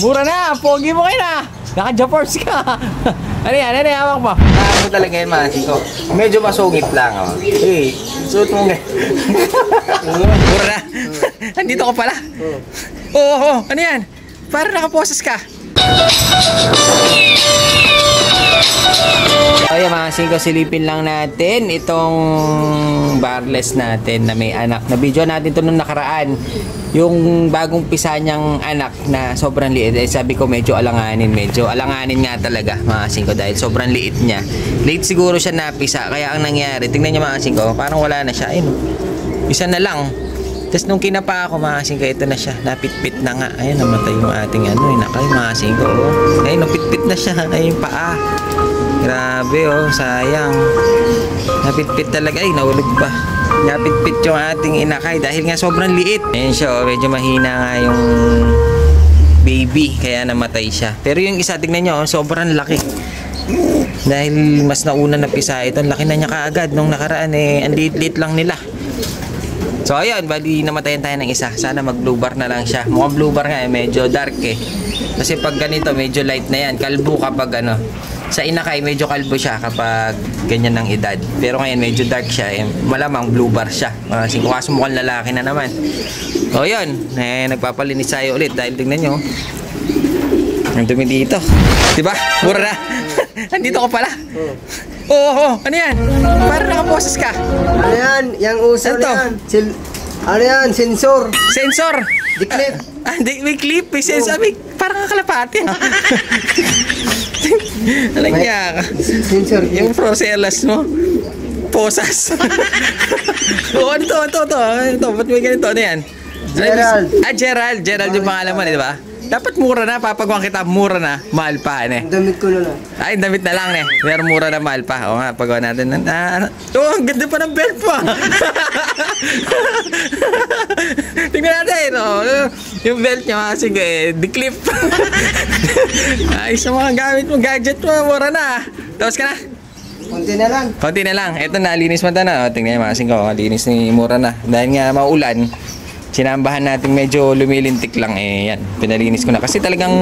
Mura na, pogi mo kayo na. Naka-Japors ka. Ano yan? Ano hawak mo? Ano talaga yan, Masing ko. Medyo masungit lang. Oh. Eh, suot mo nga. Mura na. Andito ka pala. Oo, ano yan? Parang nakaposes ka. Ay, Masing ko, silipin lang natin itong barless natin na may anak. Na-video natin ito nung nakaraan. Yung bagong pisa niyang anak na sobrang liit. Eh, sabi ko medyo alanganin. Medyo alanganin nga talaga, Masing ko, dahil sobrang liit niya. Late siguro siya napisa. Kaya ang nangyari, tingnan niyo, Masing ko, parang wala na siya. Ayun, isa na lang. Tapos nung kinapa ako, Masing ko, ito na siya. Napitpit na nga. Ayun, namatay yung ating ano. Nakay, Masing ko. Oh. Ayun, napitpit na siya. Ayun, paa. Grabe, oh. Sayang. Napitpit talaga. Ay, nahulog pa. Napitpit yung ating inakay dahil nga sobrang liit. Ayun siya, oh. Medyo mahina nga yung baby. Kaya namatay siya. Pero yung isa, tignan nyo, oh, sobrang laki. Dahil mas nauna na pisa ito. Laki na niya kaagad. Nung nakaraan, eh, ang liit-liit lang nila. So ayun, bali namatayan tayo ng isa. Sana mag blue bar na lang siya. Mukhang blue bar nga eh, medyo dark eh. Kasi pag ganito, medyo light na yan. Kalbo kapag ano. Sa inakay, medyo kalbo siya kapag ganyan ng edad. Pero ngayon, medyo dark siya eh. Malamang blue bar siya. Kasi kaso mukhang lalaki na naman. So yun, eh, nagpapalinis tayo ulit. Dahil tingnan nyo, ang dumi dito. Diba? Mura na. Andito ka pala. Oo, ano yan? Parang nakaposes ka. Ano yan? Yang uso na yan. Ano yan? Sensor. Sensor. Di clip. May clip. May sensor. Parang kalapati. Alam niya ka. Sensor. Yung proselas mo. Posas. Oo, ito. Ba't may ganito? Ano yan? Gerald. Gerald yung pangalan mo, di ba? Dapat mura na, papagawa kita, mura na, mahal pa, ne? Damit ko na lang. Ay, damit na lang, ne? Pero mura na, mahal pa. O nga, pagawa natin. Oh, ang ganda pa ng belt pa. Tingnan natin, oh. Yung belt niya, kasi di-clip. Ay, sa mga gamit mo, gadget mo, mura na. Tapos ka na? Konti na lang. Konti na lang. Ito na, linis mo na. O, tingnan niya, masing ko, linis ni mura na. Dahil nga maulan, sinambahan natin medyo lumilintik lang eh yan. Pinalinis ko na kasi talagang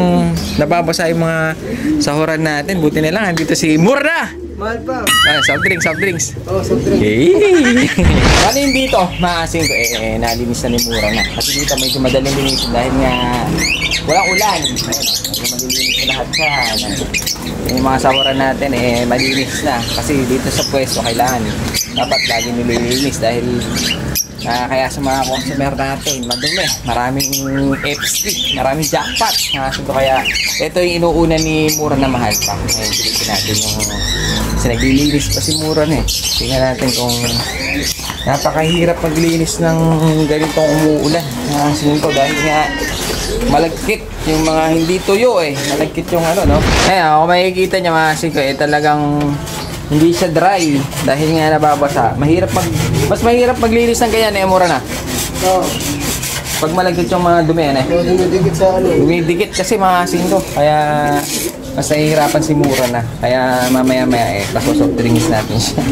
nababasa yung mga sahuran natin. Buti na lang andito si Mura. Mahal pa. Soft drinks. Oh, soft drinks. Hey. Ano yung dito? Maasin ko nalinis na ni Mura na. Kasi dito medyo madaling linis dahil nga walang ulan. Ayun, medyo malilinis na lahat siya. Yung mga sahuran natin malinis na. Kasi dito sa pwesto kailangan dapat lagi nililinis dahil kaya sa mga consumer natin, madumi, maraming F-stick, maraming jackpot. Kaya ito yung inuuna ni Mura na mahal pa. Ngayon silipin natin yung kasi naglilinis pa si Mura na eh. Tingnan natin kung napakahirap maglinis ng ganitong umuulan. Sinin ko dahil nga malagkit yung mga hindi tuyo eh. Malagkit yung ano, no? Kung makikita niya mga siko talagang hindi siya dry dahil nga nababasa. Mas mahirap maglinis ng ganyan Mura na. Oo. Pag malagkit yung mga dumi Dumidikit sa ano. Dumidikit kasi mga asin to. Kaya mas nahihirapan si Mura na. Kaya mamaya-maya soft drinks natin siya.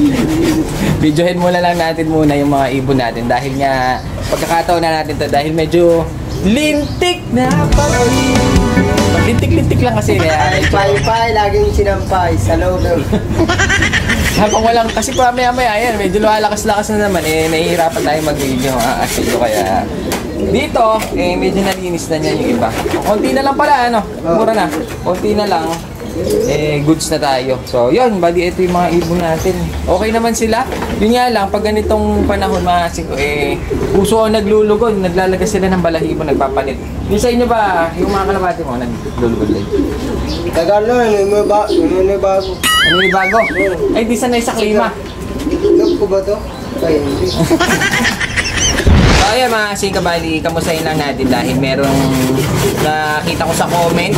Videohin muna lang natin muna yung mga ibon natin dahil nga pagkakataon na natin to dahil medyo lintik na lintik lang kasi Pay, laging sinampay sa loob. habang walang, kasi pa maya yan, medyo lumalakas-lakas na naman nahihirapan tayo mag-video asilo kaya dito, medyo nalinis na niya yung iba. Konti na lang pala, Mura na. Konti na lang. Goods na tayo. So, yun, bali, ito yung mga ibon natin. Okay naman sila. Yun nga lang, pag ganitong panahon, puso ang naglulugod, naglalagas sila ng balahibo, nagpapalit. Di sa inyo ba, yung mga kalabati mo, naglulugod din? Tagal na, may bago. Ano yung bago? Ay, di sanay sa klima. Love ko ba to? Ay, hindi. So ayan mga singkabali, kamustahin lang natin dahil merong nakita ko sa comment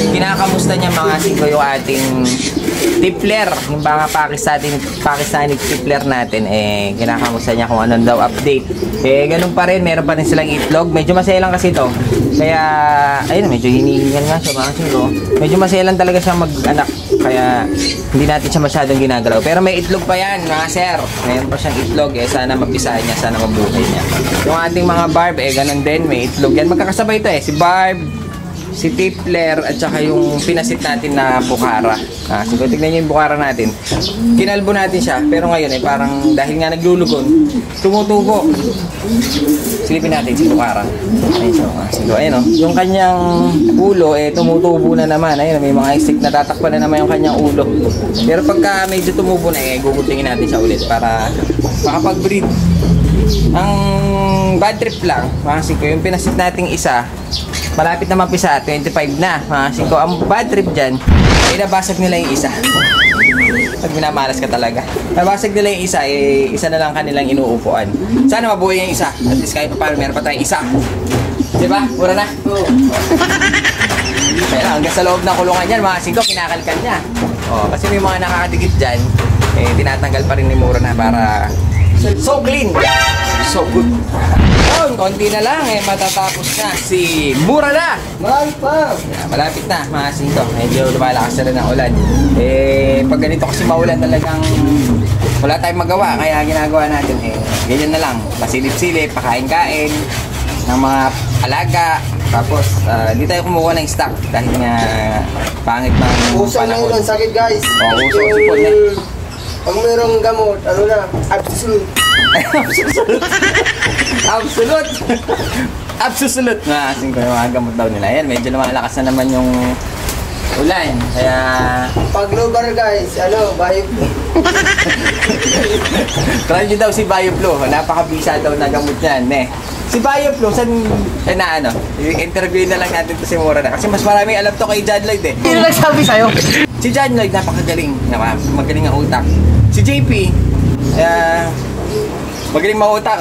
kinakamusta niya mga singko yung ating tippler, yung mga Pakistani tippler natin kinakamusta niya kung anong daw update. Ganun pa rin, meron pa rin silang itlog, medyo maselang kasi ito kaya ayun, medyo hinihingan nga siya mga singko, medyo maselang talaga siya mag-anak kaya hindi natin siya masyadong ginagalaw, pero may itlog pa yan mga sir, meron pa siyang itlog sana mapisahan niya, sana mabuhay niya. Yung ating mga barb ganun din, may itlog yan, magkakasabay ito si barb, si Tipler at saka yung pinasit natin na Bukhara. So tignan nyo yung Bukhara natin. Kinalbo natin siya, pero ngayon ay parang dahil nga naglulugon, tumutubo. Silipin natin si Bukhara. Ayun o. Yung kanyang ulo, tumutubo na naman. Ayun, may mga stick na tatakpan na naman yung kanyang ulo. Pero pagka medyo tumubo na, gugutingin natin siya ulit para makapag-breed. Ang bad trip lang, mga singko, yung pinasit nating isa, malapit na mapisa, 25 na, mga singko. Ang bad trip dyan, ay nabasag nila yung isa. Pag minamalas ka talaga. Nabasag nila yung isa, isa na lang kanilang inuupuan. Sana mabuhay yung isa. At least kahit pa paano, meron pa tayong isa. Diba? Mura na? Oo. Kaya hanggang sa loob ng kulungan yan, mga singko, kinakalkal niya. Kasi may mga nakakadikit dyan, tinatanggal pa rin ni Mura na para so clean, so good. Yun, konti na lang matatapos na si Mura na. Mahal pa. Malapit na mga singko. Medyo lumalakas na rin ang ulan. Pag ganito kasi maulan talagang wala tayong magawa. Kaya ginagawa natin ganyan na lang. Pasilip-silip, pakain-kain ng mga alaga. Tapos hindi tayo kumuha ng stock dahil nga pangit ng Uso na yun ang sakit, guys. Uso na. Pag mayroong gamot, absolute. Absolute. Absolute. Nakasin ko yung mga gamot daw nila. Yan, medyo lumalakas na naman yung ulan. Kaya... Pag lubar, guys, Bioflu. Try nyo daw si Bioflu. Napakabisa daw na gamot yan. Si Bioflu, interview na lang natin to si Mura na. Kasi mas marami alam to kay John Lloyd Sino nagsabi sa'yo? Si John Lloyd, napakagaling. Magaling ang utak. Si JP, magaling mautak.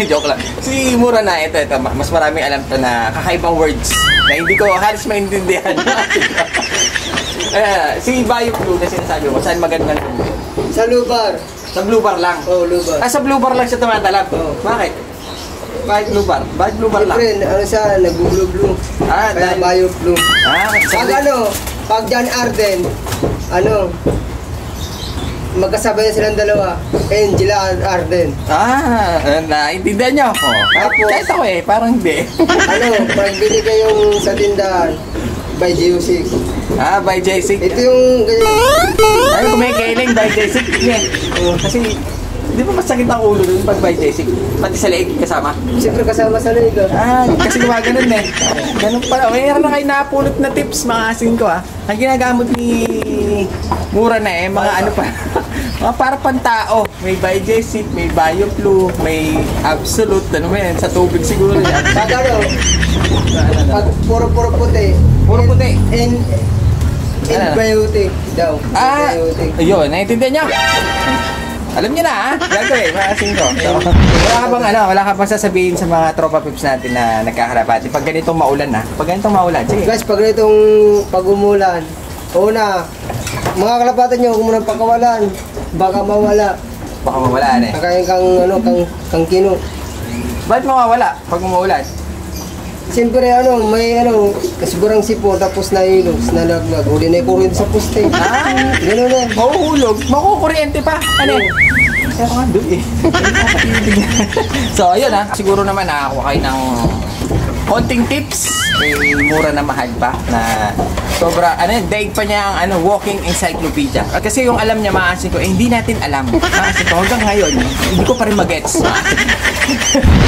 Joke lang. Si Mura na, ito, mas marami alam to na kakaibang words na hindi ko halos maintindihan. Si Bioflu, kasi sinasabi mo, saan magandang lugar? Sa lubar. Sa Blue Bar lang? Oo, lubar. Sa Blue Bar lang siya tumatalab? Oo. Bakit? Bakit Blue Bar? Bakit Blue Bar lang? Siyempre, nag-blue-blue. Kaya Bioflu. Pag John Arden, magkasabay na silang dalawa. Angela Arden. Naintindihan nyo? Kahit ako parang hindi. Pag binigay yung sa tindahan, by J6. By J6. Ito yung ganyan. Kumikailing by J6. Kasi, di ba masakit ang ulo dun pag by J6? Pati sa leeg kasama? Siyempre kasama sa leeg. Kasi gumaganon Ganun pala. Mayroon na kayo napulot na tips, mga asin ko Ang ginagamot ni Mura na mga mga para pantao. May by J6, may Bioflu, may Absolute. Sa tubig siguro yan. Pag puro puti. Puro puti. Antibiotic daw. Yun, naiintindihan nyo? Alam niyo na gagawin, mga singko. So, wala ka bang sasabihin sa mga tropa pips natin na nagkakarapati pag ganitong maulan Pag ganitong maulan, sige. Guys, pag ganitong pag-umulan, una, mga kalapatan nyo, kung munang pagkawalan, baka mawala. Baka mawala Kakain kang kino. Bakit mawawala pag umuulan? Siyempre, may kasigurang sipo, tapos nailos, nalaglag. Huli na yung kuryente sa poste. Gano'n na. Mahuhulog. Makukuryente pa. Kaya nga, doon So, ayun siguro naman nakakuha kayo ng konting tips. Mura na mahal pa na sobra, daig pa niya ang walking encyclopedia. Kasi yung alam niya, maasin ko, hindi natin alam. Maasin ko, hanggang ngayon, hindi ko pa rin magets.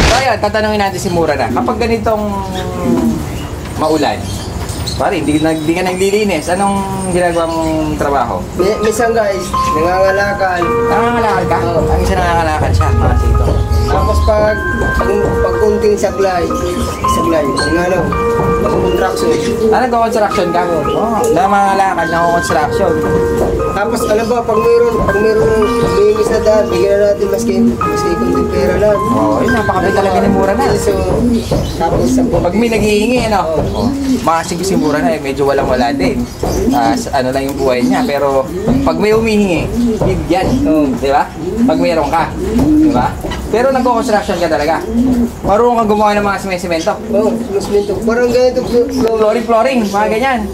So ayun, tatanungin natin si Mura na. Kapag ganitong maulan, pare, hindi ka naglilinis. Anong ginagawa mong trabaho? Minsan guys, nangangalakal. Nangangalakal ka? Ang isa nangangalakal siya, maasin ko. Tapos pag kunting saglay, mag-construction. Nag-construction ka? Nangangalakal, nag-construction. Tapos alam ba, pag mayroong linis na daan, bigyan na natin maski kunting pera lang. Napakabay talaga ni Mura na. So, tapos pag may naghihingi, makasing si Mura na, medyo walang-wala din. Lang yung buhay niya. Pero pag may humihingi, bigyan. Di ba? Pag mayroon ka. Di ba? Pero nagko-construction ka talaga. Marunong kang gumawa ng mga semento. Semento. Parang ganito. Flooring, mga ganyan.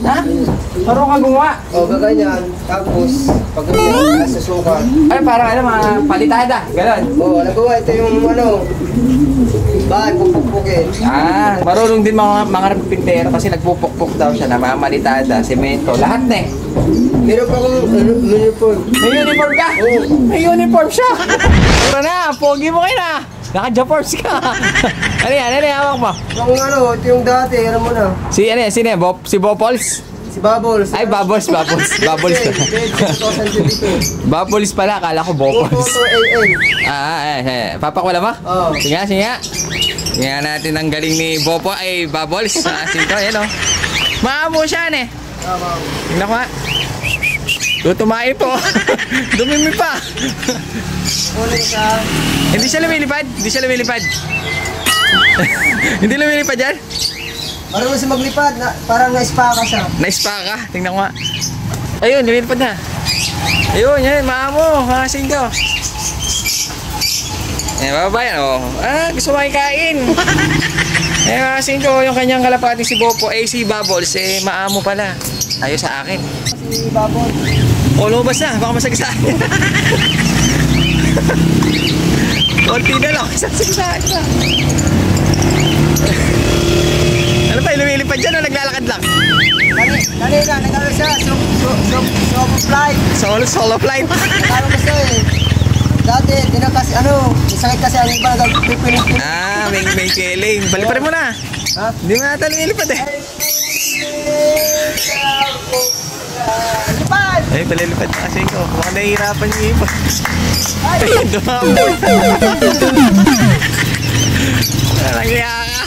Marunong kang gumawa. Gaganyan. Tapos, pag ganyan, nasusukat. Parang mga palitada. Ganon. Nagawa. Ito yung Bahay, pupukpukin. Marunong din mga pintero kasi nagpupukpuk daw siya, namamalitada, semento, lahat na eh. Meron pa akong uniform. May uniform ka? Oo. May uniform siya! Tara na, pogi mo kayo na! Naka-Japors ka! Ano yan, hawak mo? Yung ano, ito yung dati, alam mo na. Si sino yan? Si Bopols? Si Bubbles. Ay, Bubbles. Bubbles pala, akala ko Bopols. Papakwala mo? Oo. Sige nga. Tingnan natin ang galing ni Bopo, ay Bubbles. Sinto, yan o. Maamo siya, eh. Tingnan ko nga. Tutumain po. Dumimi pa. Ulit ka. Hindi siya lumilipad. Hindi lumilipad yan? Marunong siya maglipad, parang na-spa ka siya. Na-spa ka? Tingnan ko nga. Ayun, lumilipad na. Ayun, yan. Maamo. Hakasin ko. Baba yan, oh. Gusto makikain. Hakasin ko yung kanyang kalapati si Bopo. Si Bubbles, maamo pala. Ayaw sa akin. Si Bubbles. Lumabas na. Baka masagasaan. Konti na lang. Masagasaan na. Ano pa, lumilipad dyan o naglalakad lang? Dali na, nagkano siya, solo flight. Solo flight. Nagkano ko siya eh. Dati, kasi isakit kasi ang iba nagpipilit. May keling. Baliparin mo na. Ha? Hindi mo nata lumilipad eh. Lipad! Ay, palilipad na kasi ko. Mukhang nahihirapan niyo iba. Ay, dumamo. Walang iya ka.